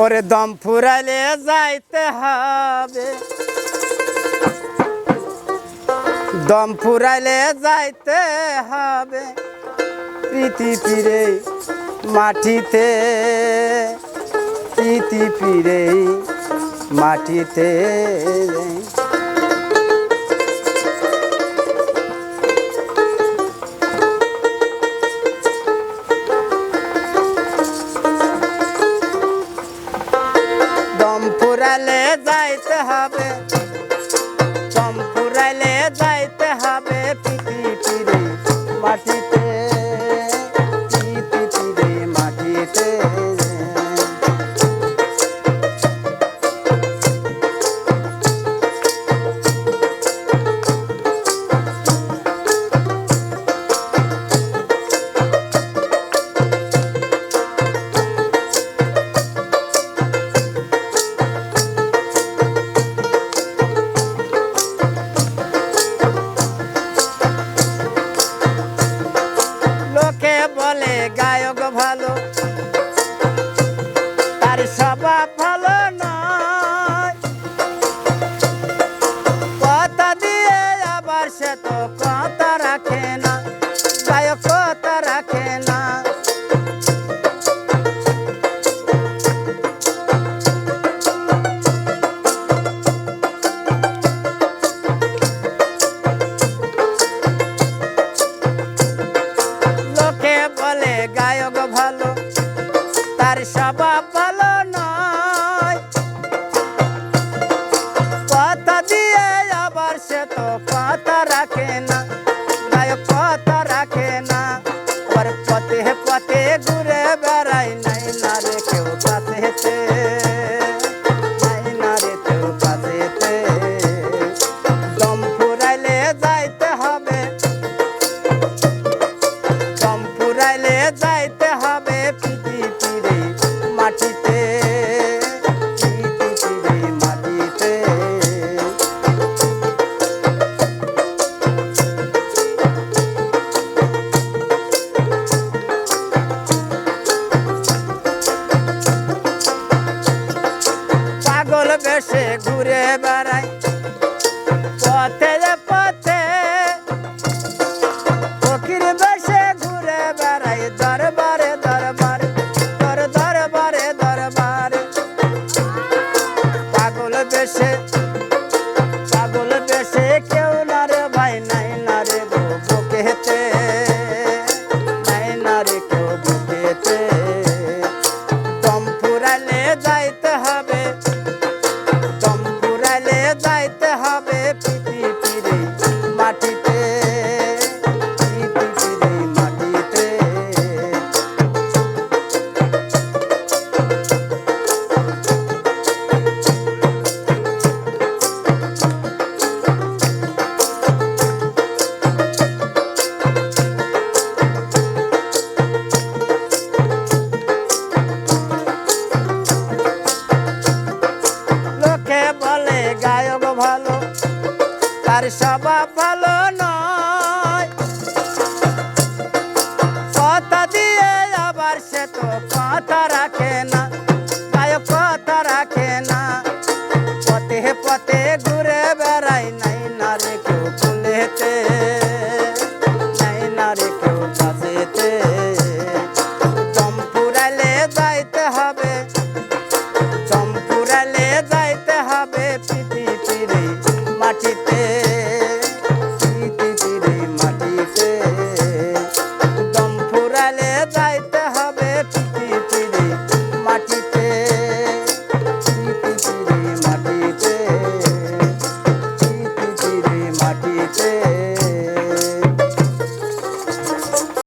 ওরে দম ফুরাইলে যাইতে হবে, দম ফুরাইলে যাইতে হবে প্রীতি ফিরে মাটিতে, প্রীতি ফিরে মাটিতে। দম ফুরাইলে যাইতে হবে, দম ফুরাইলে যাইতে হবে প্রীতি ফিরে মাটিতে, প্রীতি ফিরে মাটিতে। বলে গায়ক ভালো, তার স্বভাব ভালো নয়, কথা দিয়ে আবার সে তো কথা রাখে না, গায়ক কথা রাখে না। বলে গায়ক ভালো, তার স্বভাব ভালো নয়, কথা দিয়ে আবার সে তো কথা রাখে না, গায়ক কথা রাখে না। আর পথে পথে ঘুরে বেড়াই, নাই না রে কেউ কাছেতে, নাই না রে কেউ কাছেতে। দম ফুরাইলে যাইতে হবে, দম ফুরাইলে যাইতে হবে প্রীতি ফিরে মাটিতে, প্রীতি ফিরে মাটিতে। পাগল বেশে ঘুরে বেড়াই পথে পথে, ফকির বেশে ঘুরে বেড়াই দরবারে দরবারে, দরবারে দরবারে। পাগল বেশে, পাগল বেশে কেউ না রে ভাই, নাই না রে বুকেতে, নাই না রে কেউ বুকেতে। দম ফুরাইলে যাইতে হবে, দম ফুরাইলে যাইতে হবে প্রীতি ফিরে মাটিতে, প্রীতি ফিরে মাটিতে। লোকে বলে গায়ক ভালো, তার স্বভাব ভালো নয়, কথা দিয়ে আবার সে তো কথা রাখে না, গায়ক কথা রাখে না। পথে পথে ঘুরে বেড়াই, নাই না রে কেউ কুলেতে, নাই না রে কেউ কাছেতে। দম ফুরাইলে যাইতে হবে, দম ফুরাইলে যাইতে হবে প্রীতি ফিরে মাটিতে।